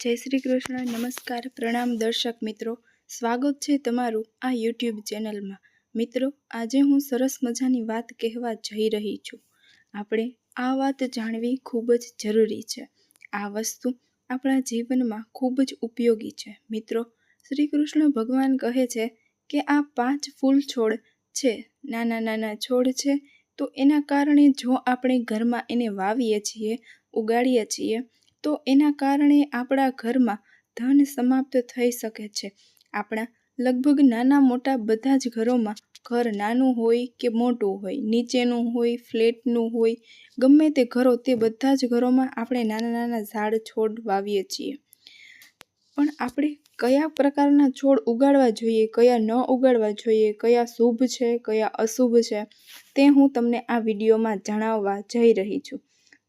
જય શ્રી કૃષ્ણ, નમસ્કાર, પ્રણામ દર્શક મિત્રો. સ્વાગત છે તમારું આ યુટ્યુબ ચેનલમાં. મિત્રો, આજે હું સરસ મજાની વાત કહેવા જઈ રહી છું. આપણે આ વાત જાણવી ખૂબ જ જરૂરી છે. આ વસ્તુ આપણા જીવનમાં ખૂબ જ ઉપયોગી છે. મિત્રો, શ્રી કૃષ્ણ ભગવાન કહે છે કે આ 5 ફૂલ છોડ છે, નાના નાના છોડ છે, તો એના કારણે જો આપણે ઘરમાં એને વાવીએ છીએ, ઉગાડીએ છીએ, તો એના કારણે આપણા ઘરમાં ધન સમાપ્ત થઈ શકે છે. આપણા લગભગ નાના મોટા બધા જ ઘરોમાં, ઘર નાનું હોય કે મોટું હોય, નીચેનું હોય, ફ્લેટનું હોય, ગમે તે ઘરો, તે બધા જ ઘરોમાં આપણે નાના નાના ઝાડ છોડ વાવીએ છીએ. પણ આપણે કયા પ્રકારના છોડ ઉગાડવા જોઈએ, કયા ન ઉગાડવા જોઈએ, કયા શુભ છે, કયા અશુભ છે, તે હું તમને આ વિડીયોમાં જણાવવા જઈ રહી છું.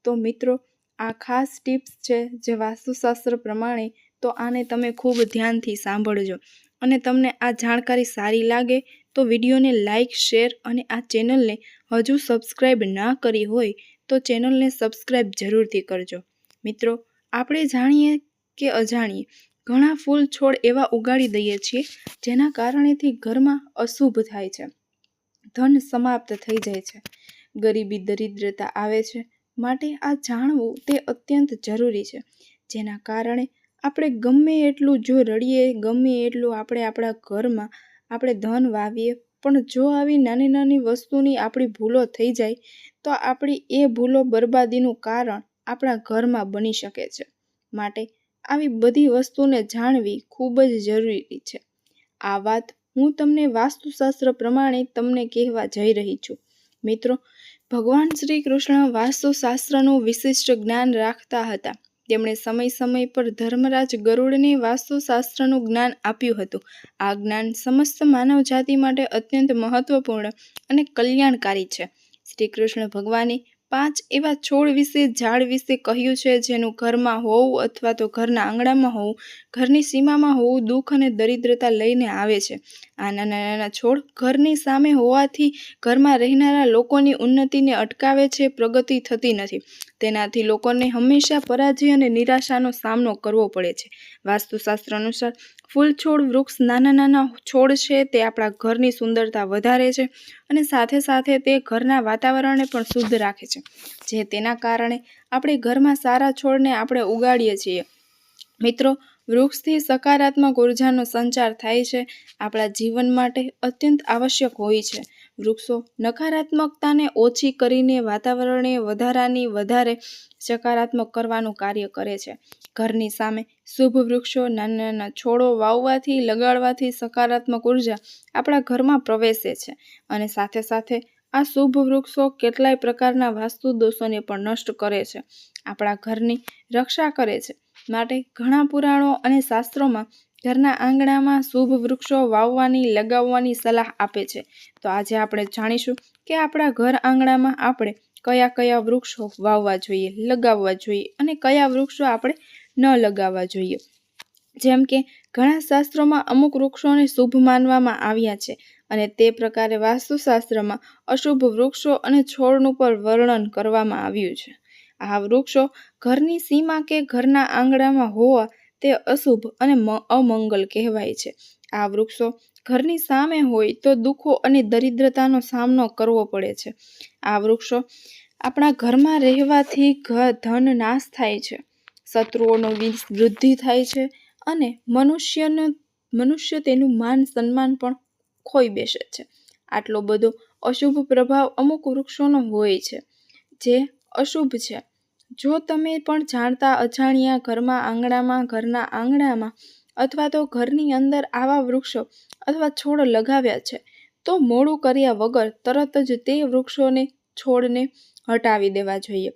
તો મિત્રો, આ ખાસ ટિપ્સ છે જે વાસ્તુશાસ્ત્ર પ્રમાણે, તો આને તમે ખૂબ ધ્યાનથી સાંભળજો. અને તમને આ જાણકારી સારી લાગે તો વિડીયોને લાઇક, શેર અને આ ચેનલને હજુ સબસ્ક્રાઈબ ના કરી હોય તો ચેનલને સબસ્ક્રાઈબ જરૂરથી કરજો. મિત્રો, આપણે જાણીએ કે અજાણીએ ઘણા ફૂલ છોડ એવા ઉગાડી દઈએ છીએ જેના કારણેથી ઘરમાં અશુભ થાય છે, ધન સમાપ્ત થઈ જાય છે, ગરીબી દરિદ્રતા આવે છે. માટે આ જાણવું તે અત્યંત જરૂરી છે. જેના કારણે આપણે ગમે એટલું જો રડીએ, ગમે એટલું આપણે આપણા ઘરમાં આપણે ધન વાવીએ, પણ જો આવી નાની નાની વસ્તુની આપણી ભૂલો થઈ જાય તો આપણી એ ભૂલો બરબાદીનું કારણ આપણા ઘરમાં બની શકે છે. માટે આવી બધી વસ્તુને જાણવી ખૂબ જ જરૂરી છે. આ વાત હું તમને વાસ્તુશાસ્ત્ર પ્રમાણે તમને કહેવા જઈ રહી છું. મિત્રો, ભગવાન શ્રી કૃષ્ણ વાસ્તુશાસ્ત્રનું વિશિષ્ટ જ્ઞાન રાખતા હતા. તેમણે સમય સમય પર ધર્મરાજ ગરુડને વાસ્તુશાસ્ત્રનું જ્ઞાન આપ્યું હતું. આ જ્ઞાન સમસ્ત માનવ જાતિ માટે અત્યંત મહત્વપૂર્ણ અને કલ્યાણકારી છે. શ્રી કૃષ્ણ ભગવાને 5 એવા છોડ વિશે, ઝાડ વિશે કહ્યું છે જેનું ઘરમાં હોવું અથવા તો ઘરના આંગણામાં હોવું, ઘરની સીમામાં હોવું દુઃખ અને દરિદ્રતા લઈને આવે છે. આ નાના નાના છોડ ઘરની સામે હોવાથી ઘરમાં રહેનારા લોકોની ઉન્નતિને અટકાવે છે, પ્રગતિ થતી નથી. તેનાથી લોકોને હંમેશા પરાજય અને નિરાશાનો સામનો કરવો પડે છે. વાસ્તુશાસ્ત્ર અનુસાર ફૂલ છોડ, વૃક્ષ, નાના નાના છોડ છે તે આપણા ઘરની સુંદરતા વધારે છે અને સાથે સાથે તે ઘરના વાતાવરણને પણ શુદ્ધ રાખે છે. જે તેના કારણે આપણે ઘરમાં સારા છોડને આપણે ઉગાડીએ છીએ. મિત્રો, વૃક્ષથી સકારાત્મક ઉર્જાનો સંચાર થાય છે. આપણા જીવન માટે અત્યંત આવશ્યક હોય છે. વૃક્ષો નકારાત્મકતાને ઓછી કરીને વાતાવરણને વધારે સકારાત્મક કરવાનું કાર્ય કરે છે. ઘરની સામે શુભ વૃક્ષો, નાના નાના છોડો વાવવાથી, લગાડવાથી સકારાત્મક ઉર્જા આપણા ઘરમાં પ્રવેશે છે અને સાથે સાથે આ શુભ વૃક્ષો કેટલાય પ્રકારના વાસ્તુ દોષોને પણ નષ્ટ કરે છે, આપણા ઘરની રક્ષા કરે છે. માટે ઘણા પુરાણો અને શાસ્ત્રોમાં ઘરના આંગણામાં શુભ વૃક્ષો વાવવાની, લગાવવાની સલાહ આપે છે. તો આજે આપણે જાણીશું કે આપણા ઘર આંગણામાં આપણે કયા કયા વૃક્ષો વાવવા જોઈએ, લગાવવા જોઈએ અને કયા વૃક્ષો આપણે ન લગાવવા જોઈએ. જેમ કે ઘણા શાસ્ત્રોમાં અમુક વૃક્ષોને શુભ માનવામાં આવ્યા છે અને તે પ્રકારે વાસ્તુશાસ્ત્રમાં અશુભ વૃક્ષો અને છોડનું પર વર્ણન કરવામાં આવ્યું છે. આ વૃક્ષો ઘરની સીમા કે ઘરના આંગણામાં હોવા તે અશુભ અને અમંગલ કહેવાય છે. આ વૃક્ષો ઘરની સામે હોય તો દુઃખો અને દરિદ્રતાનો સામનો કરવો પડે છે. આ વૃક્ષો આપણા ઘરમાં રહેવાથી ધન નાશ થાય છે, શત્રુઓનો વૃદ્ધિ થાય છે અને મનુષ્ય તેનું માન સન્માન પણ ખોઈ બેસે છે. આટલો બધો અશુભ પ્રભાવ અમુક વૃક્ષોનો હોય છે જે અશુભ છે. જો તમે પણ જાણતા અજાણ્યા ઘરના આંગણામાં અથવા તો ઘરની અંદર આવા વૃક્ષો અથવા છોડ લગાવ્યા છે તો મોડું કર્યા વગર તરત જ તે વૃક્ષોને, છોડને હટાવી દેવા જોઈએ.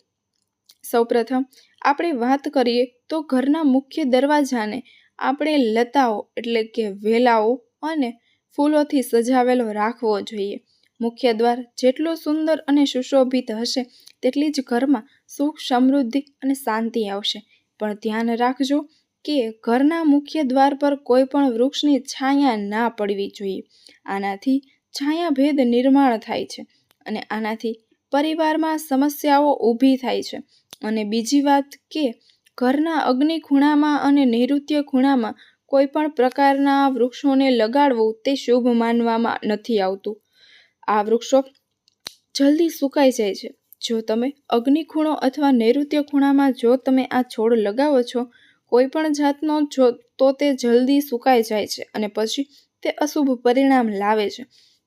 સૌપ્રથમ આપણે વાત કરીએ તો ઘરના મુખ્ય દરવાજાને આપણે લતાઓ એટલે કે વેલાઓ અને ફૂલોથી સજાવેલો રાખવો જોઈએ. મુખ્ય દ્વાર જેટલો સુંદર અને સુશોભિત હશે તેટલી જ ઘરમાં સુખ, સમૃદ્ધિ અને શાંતિ આવશે. પણ ધ્યાન રાખજો કે ઘરના મુખ્ય દ્વાર પર કોઈ પણ વૃક્ષની છાયા ના પડવી જોઈએ. આનાથી છાયાભેદ નિર્માણ થાય છે અને આનાથી પરિવારમાં સમસ્યાઓ ઊભી થાય છે. અને બીજી વાત કે ઘરના અગ્નિ ખૂણામાં અને નૈઋત્ય ખૂણામાં કોઈ પણ પ્રકારના વૃક્ષોને લગાડવું તે શુભ માનવામાં નથી આવતું. આ વૃક્ષો જલ્દી સુકાઈ જાય છે. જો તમે અગ્નિ ખૂણો અથવા નૈઋત્ય ખૂણામાં જો તમે આ છોડ લગાવો છો કોઈ પણ જાતનો તો તે જલ્દી સુકાઈ જાય છે અને પછી તે અશુભ પરિણામ લાવે છે.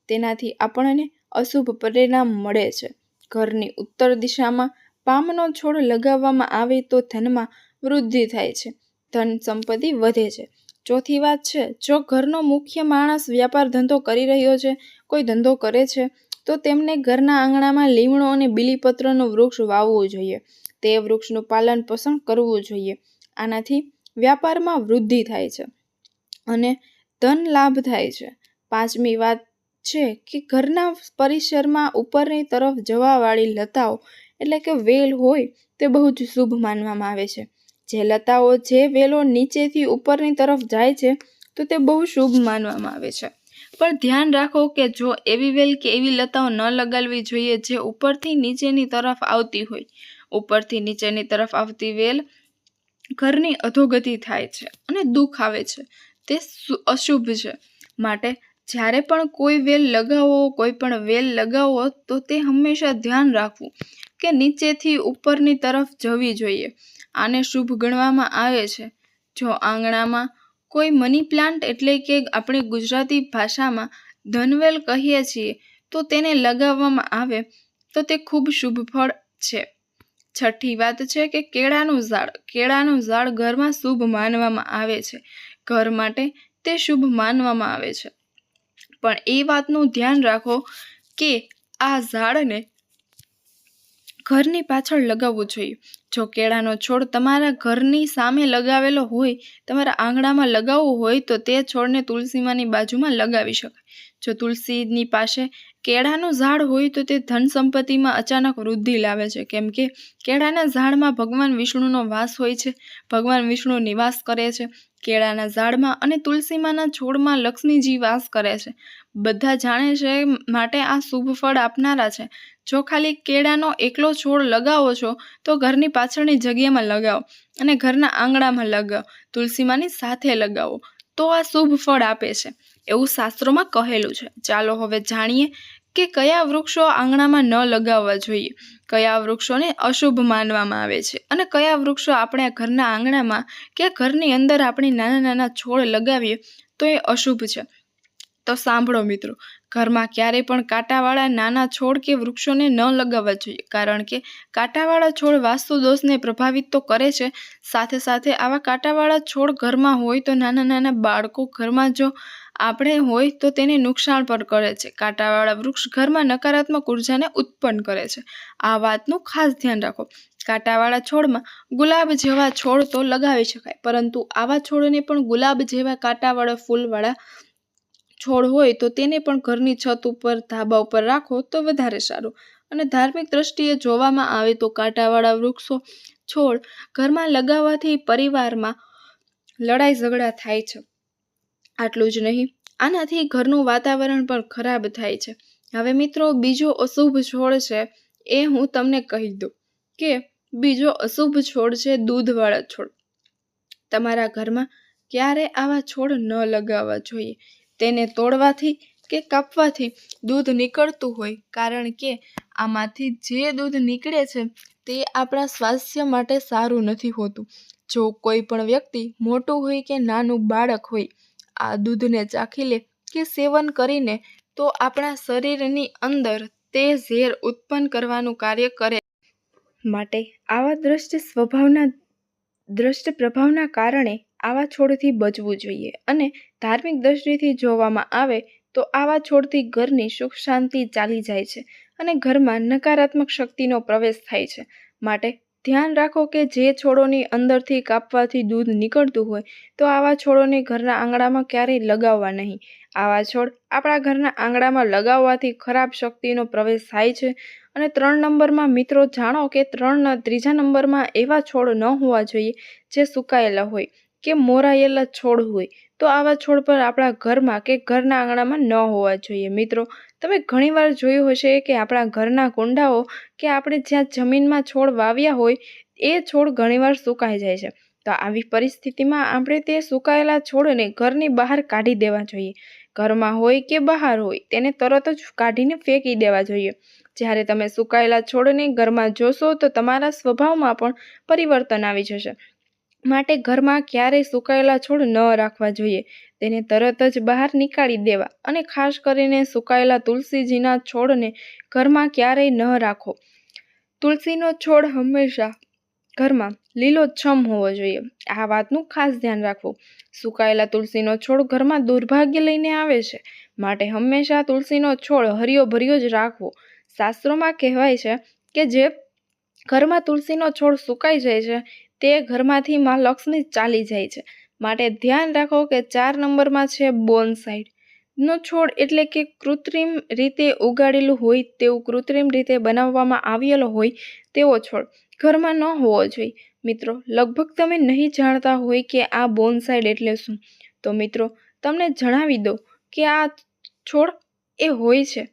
તેનાથી આપણને અશુભ પરિણામ મળે છે. ઘરની ઉત્તર દિશામાં પામનો છોડ લગાવવામાં આવે તો ધનમાં વૃદ્ધિ થાય છે, ધન સંપત્તિ વધે છે. ચોથી વાત છે, જો ઘરનો મુખ્ય માણસ વ્યાપાર ધંધો કરી રહ્યો છે, કોઈ ધંધો કરે છે, તો તેમને ઘરના આંગણામાં લીમડો અને બીલીપત્રનું વૃક્ષ વાવવું જોઈએ. તે વૃક્ષનું પાલન પોષણ કરવું જોઈએ. આનાથી વ્યાપારમાં વૃદ્ધિ થાય છે અને ધન લાભ થાય છે. પાંચમી વાત છે કે ઘરના પરિસરમાં ઉપરની તરફ જવાવાળી લતાઓ એટલે કે વેલ હોય તે બહુ જ શુભ માનવામાં આવે છે. જે લતાઓ જે વેલો નીચેથી ઉપરની તરફ જાય છે તો તે બહુ શુભ માનવામાં આવે છે. પણ ધ્યાન રાખો કે જો એવી વેલ કે એવી લતાઓ ન લગાડવી જોઈએ જે ઉપરથી નીચેની તરફ આવતી હોય. ઉપરથી નીચેની તરફ આવતી વેલ ઘરની અધોગતિ થાય છે અને દુઃખ આવે છે, તે અશુભ છે. માટે જ્યારે પણ કોઈ વેલ લગાવો તો તે હંમેશા ધ્યાન રાખવું કે નીચેથી ઉપરની તરફ જવી જોઈએ. આને શુભ ગણવામાં આવે છે. જો આંગણામાં કોઈ મની પ્લાન્ટ એટલે કે આપણે ગુજરાતી ભાષામાં ધનવેલ કહીએ છીએ તો તેને લગાવવામાં આવે તો તે ખૂબ શુભ ફળ છે. છઠ્ઠી વાત છે કે કેળાનું ઝાડ ઘરમાં શુભ માનવામાં આવે છે. ઘર માટે તે શુભ માનવામાં આવે છે. પણ એ વાતનું ધ્યાન રાખો કે આ ઝાડને ઘરની પાછળ લગાવવું જોઈએ. જો કેળાનો છોડ તમારા ઘરની સામે લગાવેલો હોય, તમારા આંગણામાં લગાવવું હોય તો તે છોડને તુલસીમાની બાજુમાં લગાવી શકાય. જો તુલસીની પાસે કેળાનું ઝાડ હોય તો તે ધન સંપત્તિમાં અચાનક વૃદ્ધિ લાવે છે. કેમ કે કેળાના ઝાડમાં ભગવાન વિષ્ણુનો વાસ હોય છે. ભગવાન વિષ્ણુ નિવાસ કરે છે. કેળાના ઝાડમાં અને તુલસીમાના છોડમાં લક્ષ્મીજી વાસ કરે છે. બધા જાણે છે માટે આ શુભ ફળ આપનારા છે. જો ખાલી કેળાનો એકલો છોડ લગાવો છો તો ઘરની પાછળની જગ્યામાં લગાવો અને ઘરના આંગણામાં લગાવો, તુલસીમાની સાથે લગાવો તો આ શુભ ફળ આપે છે એવું શાસ્ત્રોમાં કહેલું છે. ચાલો હવે જાણીએ કે કયા વૃક્ષો આંગણામાં ન લગાવવા જોઈએ, કયા વૃક્ષોને અશુભ માનવામાં આવે છે અને કયા વૃક્ષો આપણે ઘરના આંગણામાં કે ઘરની અંદર આપણે નાના નાના છોડ લગાવીએ તો એ અશુભ છે. તો સાંભળો મિત્રો, ઘરમાં ક્યારેય પણ કાંટાવાળા નાના છોડ કે વૃક્ષોને ન લગાવવા જોઈએ. કારણ કે કાંટાવાળા છોડ વાસ્તુ દોષને પ્રભાવિત તો કરે છે, સાથે સાથે આવા કાંટાવાળા છોડ ઘરમાં હોય તો નાના નાના બાળકો ઘરમાં જો આપણે હોય તો તેને નુકસાન પણ કરે છે. કાંટાવાળા વૃક્ષ ઘરમાં નકારાત્મક ઉર્જાને ઉત્પન્ન કરે છે. આ વાતનું ખાસ ધ્યાન રાખો. કાંટાવાળા છોડમાં ગુલાબ જેવા છોડ તો લગાવી શકાય, પરંતુ આવા છોડને પણ ગુલાબ જેવા કાંટાવાળા ફૂલવાળા છોડ હોય તો તેને પણ ઘરની છત ઉપર, ધાબા ઉપર રાખો તો વધારે સારું. અને ધાર્મિક દ્રષ્ટિએ જોવામાં આવે તો કાંટાવાળા વૃક્ષો છોડ ઘરમાં લગાવવાથી પરિવારમાં લડાઈ ઝઘડા થાય છે. આટલું જ નહીં, આનાથી ઘરનું વાતાવરણ પણ ખરાબ થાય છે. હવે મિત્રો, બીજો અશુભ છોડ છે એ હું તમને કહી દઉં કે બીજો અશુભ છોડ છે દૂધવાળા છોડ. તમારા ઘરમાં ક્યારે આવા છોડ ન લગાવવા જોઈએ. તેને તોડવાથી કે કાપવાથી દૂધ નીકળતું હોય, કારણ કે આમાંથી જે દૂધ નીકળે છે તે આપણા સ્વાસ્થ્ય માટે સારું નથી હોતું. જો કોઈ પણ વ્યક્તિ મોટું હોય કે નાનું બાળક હોય આ દૂધને ચાખી લે કે સેવન કરીને તો આપણા શરીરની અંદર તે ઝેર ઉત્પન્ન કરવાનું કાર્ય કરે. માટે આવા દ્રષ્ટ પ્રભાવના કારણે આવા છોડથી બચવું જોઈએ. અને ધાર્મિક દ્રષ્ટિથી જોવામાં આવે તો આવા છોડથી ઘરની સુખ શાંતિ ચાલી જાય છે અને ઘરમાં નકારાત્મક શક્તિનો પ્રવેશ થાય છે. માટે ધ્યાન રાખો કે જે છોડોની અંદરથી કાપવાથી દૂધ નીકળતું હોય તો આવા છોડોને ઘરના આંગણામાં ક્યારેય લગાવવા નહીં. આવા છોડ આપણા ઘરના આંગણામાં લગાવવાથી ખરાબ શક્તિનો પ્રવેશ થાય છે. અને 3 નંબરમાં મિત્રો જાણો કે ત્રીજા નંબરમાં એવા છોડ ન હોવા જોઈએ જે સુકાયેલા હોય કે મોરાયેલા છોડ હોય. તો આવા છોડ પર આપણા ઘરમાં કે ઘરના આંગણામાં ન હોવા જોઈએ. મિત્રો, તમે ઘણીવાર જોયું હશે કે આપણા ઘરના કુંડાઓ કે આપણે જ્યાં જમીનમાં છોડ વાવ્યા હોય એ છોડ ઘણીવાર સુકાઈ જાય છે. તો આવી પરિસ્થિતિમાં આપણે તે સુકાયેલા છોડને ઘરની બહાર કાઢી દેવા જોઈએ. ઘરમાં હોય કે બહાર હોય તેને તરત જ કાઢીને ફેંકી દેવા જોઈએ. જ્યારે તમે સુકાયેલા છોડને ઘરમાં જોશો તો તમારા સ્વભાવમાં પણ પરિવર્તન આવી જશે. માટે ઘરમાં ક્યારેય સુકાયેલા છોડ ન રાખવા જોઈએ. તેને તરત જ બહાર નીકાળી દેવા. અને ખાસ કરીને સુકાયેલા તુલસીજીના છોડને ઘરમાં ક્યારેય ન રાખો. તુલસીનો છોડ હંમેશા ઘરમાં લીલોછમ હોવો જોઈએ. આ વાતનું ખાસ ધ્યાન રાખવું. સુકાયેલા તુલસીનો છોડ ઘરમાં દુર્ભાગ્ય લઈને આવે છે. માટે હંમેશા તુલસીનો છોડ હરિયો ભર્યો જ રાખવો. શાસ્ત્રોમાં કહેવાય છે કે જે ઘરમાં તુલસીનો છોડ સુકાઈ જાય છે તે ઘરમાંથી માં લક્ષ્મી ચાલી જાય છે. માટે ધ્યાન રાખો કે 4 નંબરમાં છે બોનસાઈ નો છોડ, એટલે કે કૃત્રિમ રીતે ઉગાડેલું હોય તેવું, કૃત્રિમ રીતે બનાવવામાં આવેલો હોય તેવો છોડ ઘરમાં ન હોવો જોઈએ. મિત્રો, લગભગ તમે નહીં જાણતા હોય કે આ બોનસાઈ એટલે શું. તો મિત્રો, તમને જણાવી દઉં કે આ છોડ એ હોય છે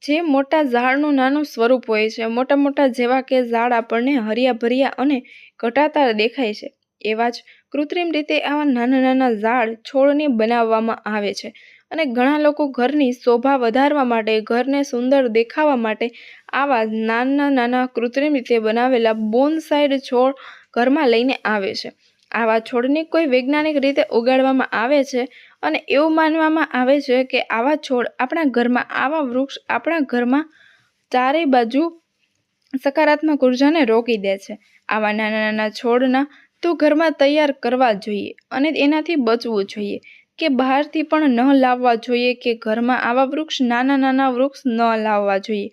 જે મોટા ઝાડનું નાનું સ્વરૂપ હોય છે. મોટા મોટા જેવા કે ઝાડ આપણને હરિયા ભર્યા અને ઘટાતા દેખાય છે, એવા જ કૃત્રિમ રીતે આવા નાના નાના ઝાડ છોડને બનાવવામાં આવે છે. અને ઘણા લોકો ઘરની શોભા વધારવા માટે, ઘરને સુંદર દેખાવા માટે આવા નાના નાના કૃત્રિમ રીતે બનાવેલા બોનસાઈ છોડ ઘરમાં લઈને આવે છે. આવા છોડને કોઈ વૈજ્ઞાનિક રીતે ઉગાડવામાં આવે છે અને એવું માનવામાં આવે છે કે આવા છોડ આપણા ઘરમાં, આવા વૃક્ષ આપણા ઘરમાં ચારે બાજુ સકારાત્મક ઉર્જાને રોકી દે છે. આવા નાના નાના છોડના તો ઘરમાં તૈયાર કરવા જોઈએ અને એનાથી બચવું જોઈએ કે બહારથી પણ ન લાવવા જોઈએ, કે ઘરમાં આવા વૃક્ષ, નાના નાના વૃક્ષ ન લાવવા જોઈએ.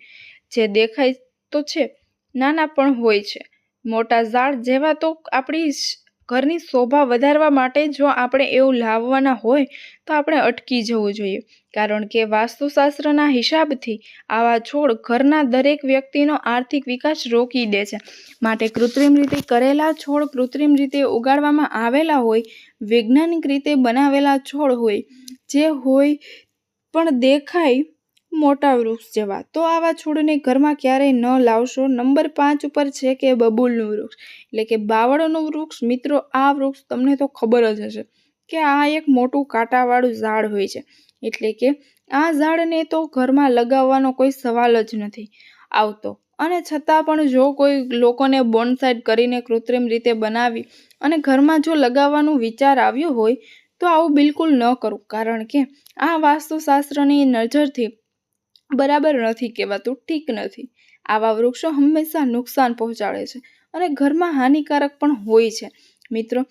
જે દેખાય તો છે નાના પણ હોય છે. મોટા ઝાડ જેવા તો આપણી ઘરની શોભા વધારવા માટે જો આપણે એવું લાવવાના હોય તો આપણે અટકી જવું જોઈએ. કારણ કે વાસ્તુશાસ્ત્રના હિસાબથી આવા છોડ ઘરના દરેક વ્યક્તિનો આર્થિક વિકાસ રોકી દે છે. માટે કૃત્રિમ રીતે કરેલા છોડ, કૃત્રિમ રીતે ઉગાડવામાં આવેલા હોય, વૈજ્ઞાનિક રીતે બનાવેલા છોડ હોય, જે હોય પણ દેખાય મોટા વૃક્ષ જેવા, તો આવા છોડને ઘરમાં ક્યારેય ન લાવશો. નંબર 5 ઉપર છે કે બબૂલનું વૃક્ષ, એટલે કે બાવળનું વૃક્ષ. મિત્રો, આ વૃક્ષ તમને તો ખબર જ હશે કે આ એક મોટું કાંટાવાળું ઝાડ હોય છે. એટલે કે આ ઝાડને તો ઘરમાં લગાવવાનો કોઈ સવાલ જ નથી આવતો. અને છતાં પણ જો કોઈ લોકોને બોનસાઈ કરીને કૃત્રિમ રીતે બનાવી અને ઘરમાં જો લગાવવાનું વિચાર આવ્યો હોય તો આવું બિલકુલ ન કરવું. કારણ કે આ વાસ્તુશાસ્ત્રની નજરથી બરાબર નથી કહેવાતું, ઠીક નથી. આવા વૃક્ષો હંમેશા નુકસાન પહોંચાડે છે અને ઘરમાં હાનિકારક પણ હોય છે. મિત્રો,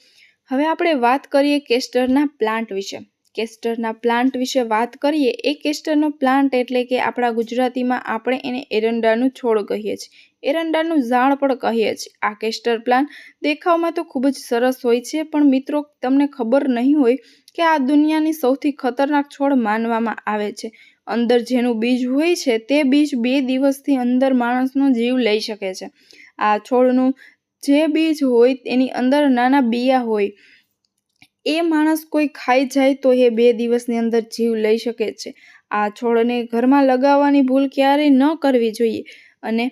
હવે આપણે વાત કરીએ કેસ્ટરના પ્લાન્ટ વિશે. કેસ્ટરના પ્લાન્ટ વિશે વાત કરીએ. એ કેસ્ટરનો પ્લાન્ટ એટલે કે આપણા ગુજરાતીમાં આપણે એને એરંડાનું છોડ કહીએ છીએ, એરંડાનું ઝાડ પણ કહીએ છીએ. આ કેસ્ટર પ્લાન્ટ દેખાવમાં તો ખૂબ જ સરસ હોય છે, પણ મિત્રો તમને ખબર નહીં હોય કે આ દુનિયાની સૌથી ખતરનાક છોડ માનવામાં આવે છે. અંદર જેનું બીજ હોય છે તે બીજ 2 દિવસથી અંદર માણસનો જીવ લઈ શકે છે. આ છોડનું જે બીજ હોય એની અંદર નાના બિયા હોય, એ માણસ કોઈ ખાઈ જાય તો એ 2 દિવસની અંદર જીવ લઈ શકે છે. આ છોડને ઘરમાં લગાવવાની ભૂલ ક્યારેય ન કરવી જોઈએ. અને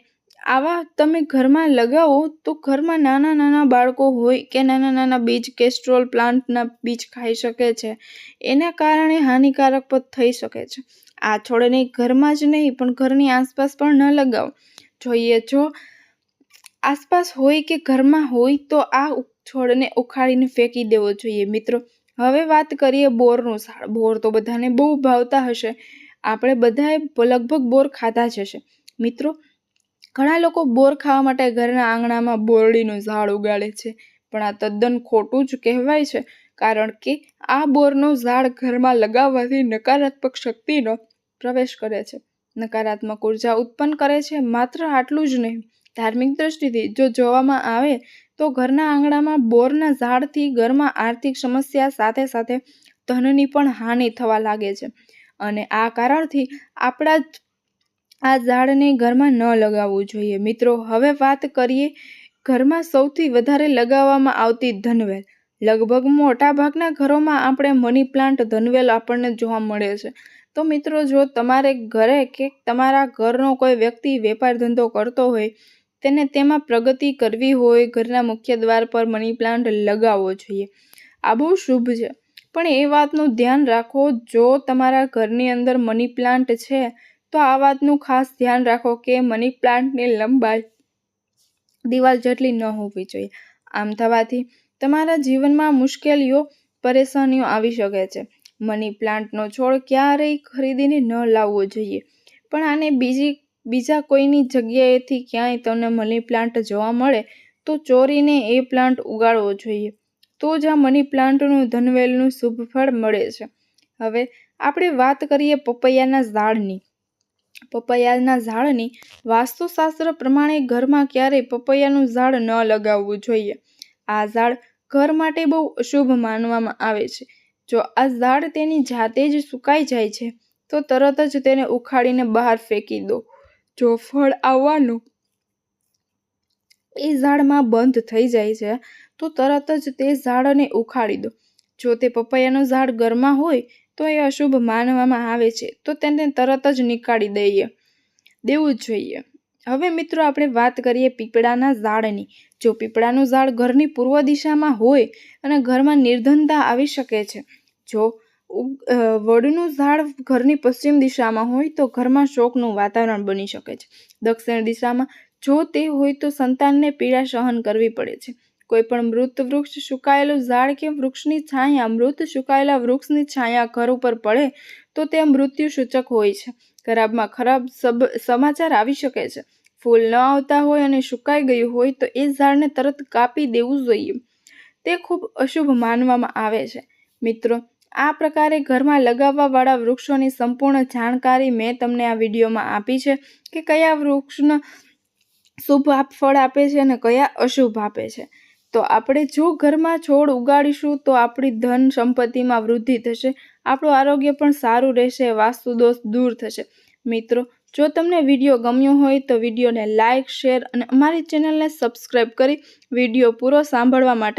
આવા તમે ઘરમાં લગાવો તો ઘરમાં નાના નાના બાળકો હોય કે નાના નાના બીજ, કેસ્ટ્રોલ પ્લાન્ટના બીજ ખાઈ શકે છે. એના કારણે હાનિકારક પણ થઈ શકે છે. આ છોડને ઘરમાં જ નહીં પણ ઘરની આસપાસ પણ ન લગાવો જોઈએ. જો આસપાસ હોય કે ઘરમાં હોય તો આ છોડને ઉખાડીને ફેંકી દેવો જોઈએ. મિત્રો, હવે વાત કરીએ બોરનું ઝાડ. બોર તો બધાને બહુ ભાવતા હશે. આપણે બધાએ લગભગ બોર ખાધા જ હશે. મિત્રો, ઘણા લોકો બોર ખાવા માટે ઘરના આંગણામાં બોરડીનું ઝાડ ઉગાડે છે, પણ આ તદ્દન ખોટું જ કહેવાય છે. કારણ કે આ બોરનું ઝાડ ઘરમાં લગાવવાથી નકારાત્મક શક્તિનો પ્રવેશ કરે છે, નકારાત્મક ઉર્જા ઉત્પન્ન કરે છે. માત્ર આટલું જ નહીં, ધાર્મિક દ્રષ્ટિથી જો જોવામાં આવે તો ઘરના આંગણામાં બોરના ઝાડથી ઘરમાં આર્થિક સમસ્યા સાથે સાથે ધનની પણ હાનિ થવા લાગે છે. અને આ કારણથી આપણા આ ઝાડને ઘરમાં ન લગાવવું જોઈએ. મિત્રો, હવે વાત કરીએ ઘરમાં સૌથી વધારે લગાવવામાં આવતી ધનવેલ. લગભગ મોટા ભાગના ઘરોમાં આપણે મની પ્લાન્ટ, ધનવેલ આપણને જોવા મળે છે. તો મિત્રો, જો તમારે ઘરે કે તમારા ઘરનો કોઈ વ્યક્તિ વેપાર ધંધો કરતો હોય, તેમાં પ્રગતિ કરવી હોય, ઘરના મુખ્ય દ્વાર પર મની પ્લાન્ટ લગાવવો જોઈએ. આ બહુ શુભ છે, પણ એ વાતનું ધ્યાન રાખો, જો તમારા ઘરની અંદર મની પ્લાન્ટ છે તો આ વાતનું ખાસ ધ્યાન રાખો કે મની પ્લાન્ટની લંબાઈ દિવાલ જેટલી ન હોવી જોઈએ. આમ થવાથી તમારા જીવનમાં મુશ્કેલીઓ, પરેશાનીઓ આવી શકે છે. મની પ્લાન્ટનો છોડ ક્યારેય ખરીદીને ન લાવવો જોઈએ, પણ આને બીજા કોઈની જગ્યાએથી ક્યાંય તમને મની પ્લાન્ટ જોવા મળે તો ચોરીને એ પ્લાન્ટ ઉગાડવો જોઈએ. તો જ આ મની પ્લાન્ટનું ધનવેલનું શુભ ફળ મળે છે. હવે આપણે વાત કરીએ પપૈયાના ઝાડની. પપૈયાના ઝાડની વાસ્તુશાસ્ત્ર પ્રમાણે ઘરમાં ક્યારેય પપૈયાનું ઝાડ ન લગાવવું જોઈએ. આ ઝાડ ઘર માટે બહુ અશુભ માનવામાં આવે છે. જો આ ઝાડ તેની જાતે જ સુકાઈ જાય છે તો તરત જ તેને ઉખાડીને બહાર ફેંકી દો. જો ફળ આવવાનું એ ઝાડમાં બંધ થઈ જાય છે તો તરત જ તે ઝાડને ઉખાડી દો. જો તે પપૈયાનું ઝાડ ઘરમાં હોય તો એ અશુભ માનવામાં આવે છે, તો તેને તરત જ નીકાળી દેવું જ જોઈએ. હવે મિત્રો આપણે વાત કરીએ પીપળાના ઝાડની. જો પીપળાનું ઝાડ ઘરની પૂર્વ દિશામાં હોય અને ઘરમાં નિર્ધનતા આવી શકે છે. જો વડનું ઝાડ ઘરની પશ્ચિમ દિશામાં હોય તો ઘરમાં શોકનું વાતાવરણ બની શકે છે. દક્ષિણ દિશામાં જો તે હોય તો સંતાનને પીડા સહન કરવી પડે છે. કોઈ પણ મૃત વૃક્ષ, સુકાયેલું ઝાડ કે વૃક્ષની છાયા, મૃત સુકાયેલા વૃક્ષની છાયા ઘર ઉપર પડે તો તે મૃત્યુ સૂચક હોય છે. ખરાબમાં ખરાબ સમાચાર આવી શકે છે. ફૂલ ન આવતા હોય અને સુકાઈ ગયું હોય તો એ ઝાડને તરત કાપી દેવું જોઈએ. તે ખૂબ અશુભ માનવામાં આવે છે. મિત્રો, આ પ્રકારે ઘરમાં લગાવવાવાળા વૃક્ષોની સંપૂર્ણ જાણકારી મેં તમને આ વિડીયોમાં આપી છે કે કયા વૃક્ષના શુભ ફળ આપે છે અને કયા અશુભ આપે છે. તો આપણે જો ઘરમાં છોડ ઉગાડીશું તો આપણી ધન સંપત્તિમાં વૃદ્ધિ થશે, આપણું આરોગ્ય પણ સારું રહેશે, વાસ્તુ દોષ દૂર થશે. મિત્રો, જો તમને વિડીયો ગમ્યો હોય તો વિડીયોને લાઇક, શેર અને અમારી ચેનલને સબસ્ક્રાઈબ કરી વિડીયો પૂરો સાંભળવા માટે